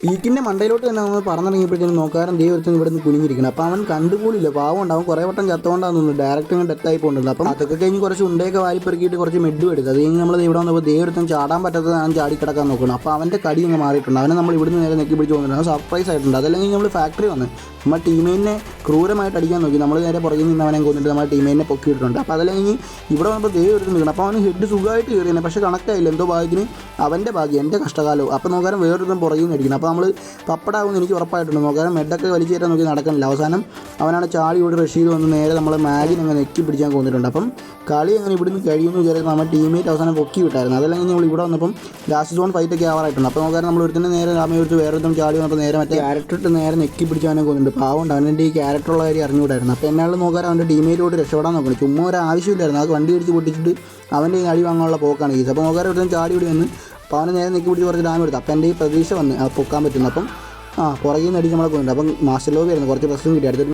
പീക്കിൻ്റെ മണ്ടയിലോട്ട് തന്നെ നമ്മൾ പറന്നിറങ്ങിയപ്പോഴത്തേനും നോക്കാറും ദൈവത്തിന് ഇവിടെ നിന്ന് കുനിഞ്ഞിരിക്കണം. അപ്പോൾ അവൻ കണ്ടുപോലില്ല, പാവം ഉണ്ടാവും, കുറേ വട്ടം ചത്തോണ്ടാന്ന് തോന്നുന്നു, ഡയറക്റ്റ് അങ്ങ് ഡെത്തായി പോകുന്നുണ്ട്. അപ്പം അതൊക്കെ കഴിഞ്ഞ് കുറച്ച് ഉണ്ടയൊക്കെ വാരിപ്പെറുക്കിയിട്ട് കുറച്ച് മെഡും എടുത്ത് അത് കഴിഞ്ഞ് നമ്മൾ ഇവിടെ വന്നപ്പോൾ ദൈവത്തിന് ചാടാൻ പറ്റാത്തത് ഞാൻ ചാടി കിടക്കാൻ നോക്കണം. അപ്പോൾ അവൻ്റെ കടി അങ്ങ് മാറിയിട്ടുണ്ട്, അവനെ നമ്മൾ ഇവിടുന്ന് നേരെ നെക്കി പിടിച്ച് പോകുന്നുണ്ട്. സർപ്രൈസ് ആയിട്ടുണ്ട്. അതല്ലെങ്കിൽ നമ്മൾ ഫാക്ടറി വന്ന് നമ്മൾ ടീമേറ്റിനെ ക്രൂരമായിട്ട് അടിക്കാൻ നോക്കി, നമ്മൾ നേരെ പുറകിൽ നിന്ന് അവനെ കൊന്നിട്ട് നമ്മുടെ ടീമേറ്റിനെ പൊക്കിയിട്ടുണ്ട്. അപ്പോൾ അതല്ലെങ്കിൽ ഇവിടെ വന്നപ്പോൾ ദൈവത്തിന് നിൽക്കണം. അപ്പോൾ അവന് ഹെഡ് സുഖമായിട്ട് കയറിയാണ്, പക്ഷേ കണക്കായില്ല, എന്തോ ഭാഗ്യത്തിന് അവൻ്റെ ഭാഗ്യം, എൻ്റെ കഷ്ടകാലവും. അപ്പോൾ നോക്കാനും വേറൊരുത്തും പുറകിൽ നിന്ന് അടിക്കണം. അപ്പോൾ നമ്മൾ പപ്പടാകുമെന്ന് എനിക്ക് ഉറപ്പായിട്ടുണ്ട്. നോക്കാനും മെഡൊക്കെ വലിച്ചു കയറ്റാൻ നോക്കി നടക്കണില്ല. അവസാനം അവനാണ് ചാടി ഇവിടെ റഷ് ചെയ്ത് വന്ന് നേരെ നമ്മളെ മാഗിനെ അങ്ങ് നെക്കി പിടിച്ചാൽ കൊന്നിട്ടുണ്ട്. അപ്പം കളി അങ്ങനെ ഇവിടുന്ന് കഴിയുമെന്ന് വിചാരിച്ച് നമ്മുടെ ടീമേറ്റ് അവസാനം പൊക്കി വിട്ടായിരുന്നു. അതല്ലെങ്കിൽ നമ്മൾ ഇവിടെ വന്നപ്പം ലാസ്റ്റ് സോൺ ഫൈറ്റൊക്കെ ആവാറായിട്ടുണ്ട്. അപ്പോൾ നോക്കാൻ നമ്മൾ ഒരുത്തന്നെ നേരെ രാമയൊരുത്ത് വേറൊരുത്തും ചാടി വന്നപ്പോൾ നേരെ മറ്റേ ക്യാരക്ടറിട്ട് നേരെ നെക്കി പിടിച്ചാൽ കൊന്നിട്ടുണ്ട്. പാവമുണ്ട്, അവൻ്റെ ഈ ക്യാരക്ടറുള്ള കാര്യം അറിഞ്ഞുകൂടായിരുന്നു. അപ്പോൾ എന്നാൾ നോക്കാൻ അവൻ്റെ ടീമേറ്റോട് രക്ഷപ്പെടാൻ നോക്കണം. ചുമ്മാ ഒരു ആവശ്യമില്ലായിരുന്നു, അത് വണ്ടി അടിച്ച് പൊട്ടിച്ചിട്ട് അവൻ്റെ ഈ അടി വാങ്ങാനുള്ള പോക്കാണ് കേസ്. അപ്പോൾ നോക്കാൻ ഒരുത്തം ചാടി ഇവിടെ വന്ന് അപ്പോൾ അവനെ നേരെ നെക്കി പിടിച്ച് കുറച്ച് ഡാം എടുത്തു. അപ്പം എൻ്റെ ഈ പ്രതീക്ഷ വന്ന് പൊക്കാൻ പറ്റുന്നു. അപ്പം പുറകിൽ നിന്ന് അടിച്ച് നമ്മളെ കൊണ്ടുണ്ട്. അപ്പം മാസ്റ്റർ ലോബി ആയിരുന്നു, കുറച്ച് പ്രശ്നം കിട്ടി. അടുത്തൊരു